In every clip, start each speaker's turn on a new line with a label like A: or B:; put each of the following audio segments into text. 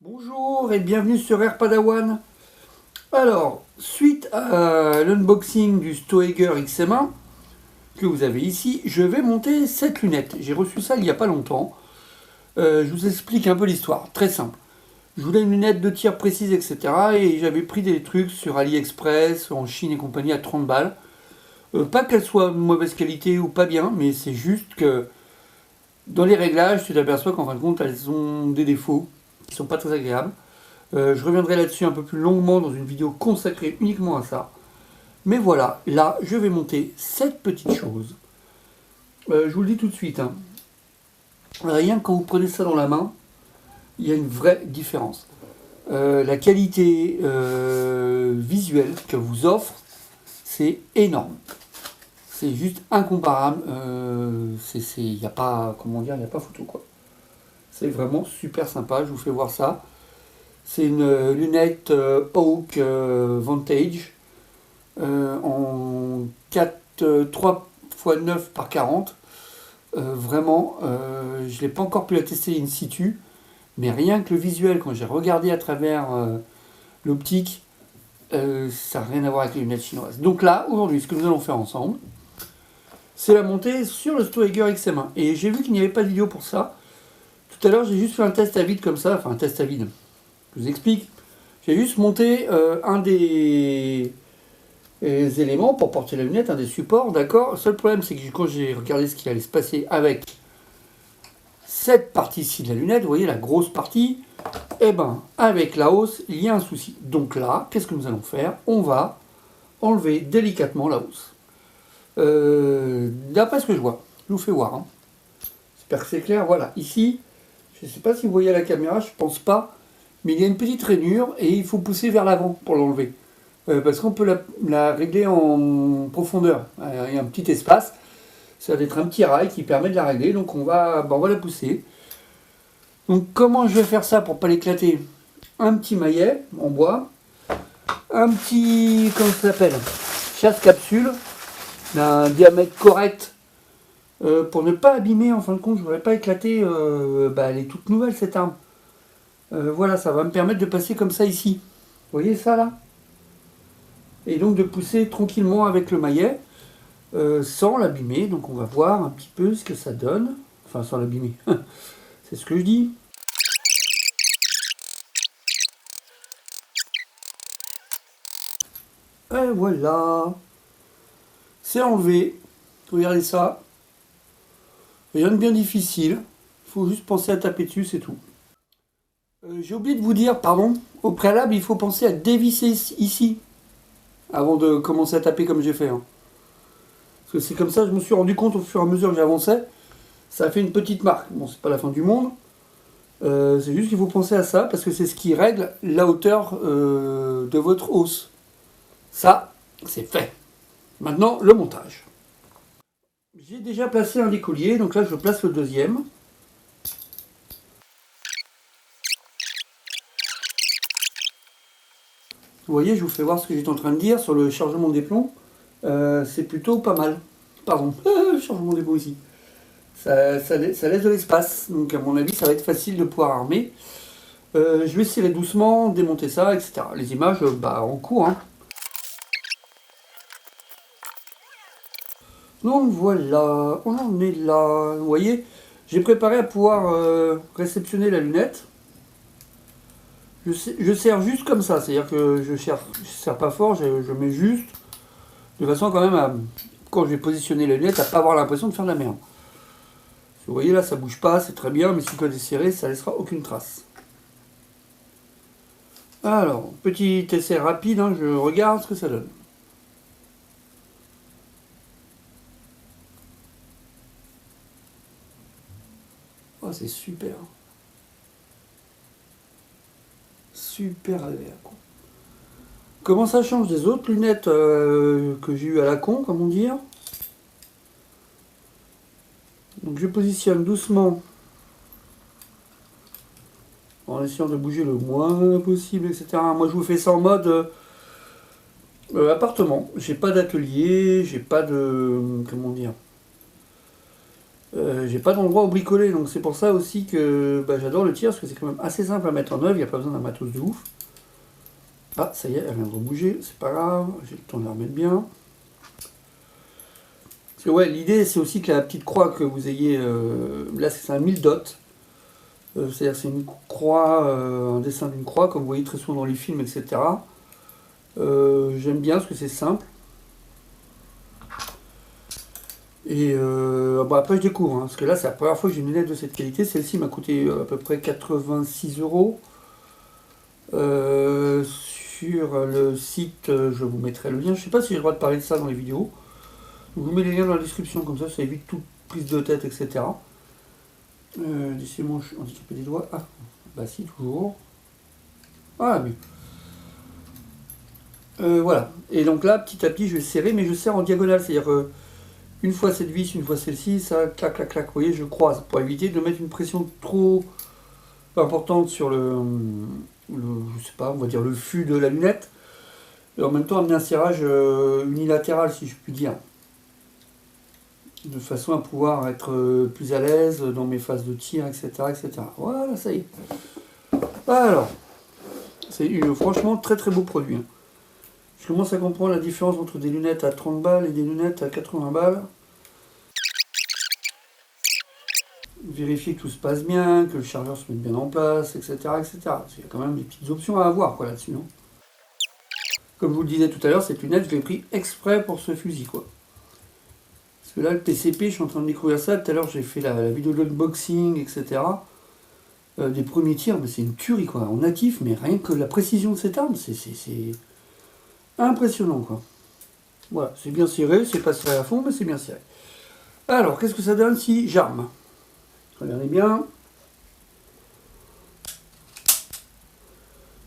A: Bonjour et bienvenue sur Air Padawan. Alors, suite à l'unboxing du Stoeger XM1 que vous avez ici, je vais monter cette lunette. J'ai reçu ça il n'y a pas longtemps. Je vous explique un peu l'histoire, très simple. Je voulais une lunette de tir précise, etc. Et j'avais pris des trucs sur AliExpress, en Chine et compagnie à 30 balles. Pas qu'elles soient de mauvaise qualité ou pas bien, mais c'est juste que dans les réglages, tu t'aperçois qu'en fin de compte, elles ont des défauts qui sont pas très agréables. Je reviendrai là-dessus un peu plus longuement dans une vidéo consacrée uniquement à ça. Mais voilà, là, je vais monter cette petite chose. Je vous le dis tout de suite, hein. Rien que quand vous prenez ça dans la main, il y a une vraie différence. La qualité visuelle que vous offre, c'est énorme. C'est juste incomparable. Il n'y a pas, comment dire, il n'y a pas photo quoi. C'est vraiment super sympa. Je vous fais voir ça. C'est une lunette Hawk Vantage en 3 x 9 par 40. Vraiment, je ne l'ai pas encore pu la tester in situ, mais rien que le visuel, quand j'ai regardé à travers l'optique, ça n'a rien à voir avec les lunettes chinoises. Donc là, aujourd'hui, ce que nous allons faire ensemble, c'est la montée sur le Stoeger XM1. Et j'ai vu qu'il n'y avait pas de vidéo pour ça. Tout à l'heure, j'ai juste fait un test à vide comme ça, enfin un test à vide. Je vous explique. J'ai juste monté un des éléments pour porter la lunette, un des supports, d'accord. Le seul problème, c'est que quand j'ai regardé ce qui allait se passer avec cette partie-ci de la lunette, vous voyez la grosse partie, et ben avec la hausse, il y a un souci. Donc là, qu'est-ce que nous allons faire? On va enlever délicatement la hausse. D'après ce que je vois, je vous fais voir. Hein. J'espère que c'est clair. Voilà, ici, je ne sais pas si vous voyez à la caméra, je pense pas. Mais il y a une petite rainure et il faut pousser vers l'avant pour l'enlever. Parce qu'on peut la régler en profondeur. Il y a un petit espace. Ça va être un petit rail qui permet de la régler. Donc on va la pousser. Donc comment je vais faire ça pour ne pas l'éclater? Un petit maillet en bois. Un petit, comment ça s'appelle? Chasse-capsule d'un diamètre correct. Pour ne pas abîmer, en fin de compte, je ne voudrais pas éclater. Elle est toute nouvelle cette arme. Voilà, ça va me permettre de passer comme ça ici. Vous voyez ça là? Et donc de pousser tranquillement avec le maillet, sans l'abîmer. Donc on va voir un petit peu ce que ça donne. Enfin, sans l'abîmer. C'est ce que je dis. Et voilà. C'est enlevé. Regardez ça. Rien de bien difficile. Il faut juste penser à taper dessus, c'est tout. J'ai oublié de vous dire, pardon, au préalable, il faut penser à dévisser ici, avant de commencer à taper comme j'ai fait. Hein. Parce que c'est comme ça, je me suis rendu compte au fur et à mesure que j'avançais, ça a fait une petite marque. Bon, c'est pas la fin du monde, c'est juste qu'il faut penser à ça, parce que c'est ce qui règle la hauteur de votre hausse. Ça, c'est fait. Maintenant, le montage. J'ai déjà placé un des colliers, donc là je place le deuxième. Vous voyez, je vous fais voir ce que j'étais en train de dire sur le chargement des plombs. C'est plutôt pas mal. Pardon, chargement des plombs ici. Ça laisse de l'espace. Donc à mon avis, ça va être facile de pouvoir armer. Je vais serrer doucement, démonter ça, etc. Les images, en cours. Hein. Donc voilà, on en est là. Vous voyez, j'ai préparé à pouvoir réceptionner la lunette. Je serre juste comme ça, c'est-à-dire que je serre pas fort, je mets juste, de façon quand même à, quand je vais positionner la lunette, à pas avoir l'impression de faire de la merde. Vous voyez là, ça bouge pas, c'est très bien, mais si le code est serré, ça laissera aucune trace. Alors, petit essai rapide, hein, je regarde ce que ça donne. Oh, c'est super. Super agréable. Comment ça change des autres lunettes que j'ai eu à la con, comment dire? Donc je positionne doucement en essayant de bouger le moins possible, etc. Moi je vous fais ça en mode appartement. J'ai pas d'atelier, j'ai pas de... comment dire? J'ai pas d'endroit où bricoler, donc c'est pour ça aussi que bah, j'adore le tir, parce que c'est quand même assez simple à mettre en œuvre, il n'y a pas besoin d'un matos de ouf. Ah, ça y est, elle vient de rebouger, c'est pas grave, j'ai le temps de la remettre bien. Parce que ouais, l'idée c'est aussi que la petite croix que vous ayez, là c'est un 1000 dots, c'est-à-dire c'est une croix, un dessin d'une croix, comme vous voyez très souvent dans les films, etc. J'aime bien parce que c'est simple. Et bon, après je découvre, hein, parce que là c'est la première fois que j'ai une lunette de cette qualité. Celle-ci m'a coûté à peu près 86 euros. Sur le site, je vous mettrai le lien. Je sais pas si j'ai le droit de parler de ça dans les vidéos. Je vous mets les liens dans la description, comme ça évite toute prise de tête, etc. Laissez-moi handicapé des doigts. Ah, bah si, toujours. Ah, mais. Voilà. Et donc là, petit à petit, je vais serrer, mais je serre en diagonale. C'est-à-dire une fois cette vis, une fois celle-ci, ça clac, clac, clac. Vous voyez, je croise pour éviter de mettre une pression trop importante sur je sais pas, on va dire le fût de la lunette. Et en même temps, amener un serrage unilatéral, si je puis dire. De façon à pouvoir être plus à l'aise dans mes phases de tir, etc., etc. Voilà, ça y est. Alors, c'est franchement très très beau produit. Hein. Je commence à comprendre la différence entre des lunettes à 30 balles et des lunettes à 80 balles. Vérifier que tout se passe bien, que le chargeur se mette bien en place, etc., etc. Parce qu'il y a quand même des petites options à avoir quoi là-dessus. Hein. Comme je vous le disais tout à l'heure, cette lunette, je l'ai pris exprès pour ce fusil, quoi. Parce que là, le PCP, je suis en train de découvrir ça. Tout à l'heure, j'ai fait la vidéo de l'unboxing, etc. Des premiers tirs, mais c'est une tuerie, quoi. En natif, mais rien que la précision de cette arme, c'est impressionnant, quoi. Voilà, c'est bien serré, c'est pas serré à fond, mais c'est bien serré. Alors, qu'est-ce que ça donne si j'arme? Regardez bien.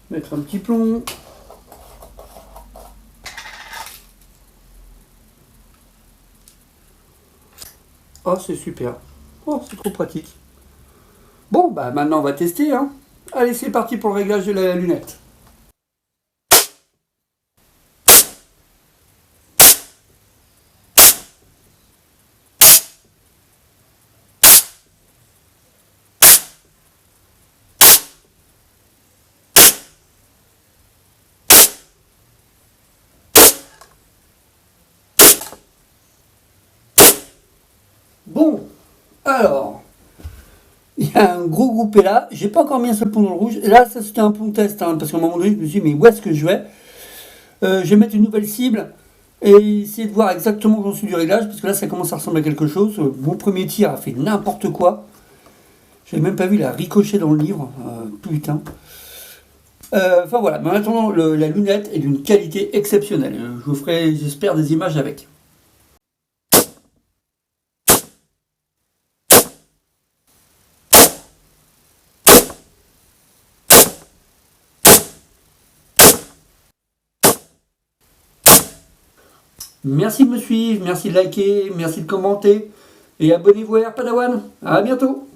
A: Mettre un petit plomb. Oh, c'est super. Oh, c'est trop pratique. Bon, bah maintenant on va tester. Hein. Allez, c'est parti pour le réglage de la lunette. Bon, alors, il y a un gros groupé là. J'ai pas encore mis un seul plomb dans le rouge. Et là, ça c'était un plomb test, hein, parce qu'à un moment donné, je me suis dit, mais où est-ce que je vais? Je vais mettre une nouvelle cible et essayer de voir exactement où j'en suis du réglage, parce que là, ça commence à ressembler à quelque chose. Mon premier tir a fait n'importe quoi. J'avais même pas vu la ricochet dans le livre. Putain. Enfin voilà, mais en attendant, la lunette est d'une qualité exceptionnelle. Je vous ferai, j'espère, des images avec. Merci de me suivre, merci de liker, merci de commenter et abonnez-vous à Air Padawan. À bientôt.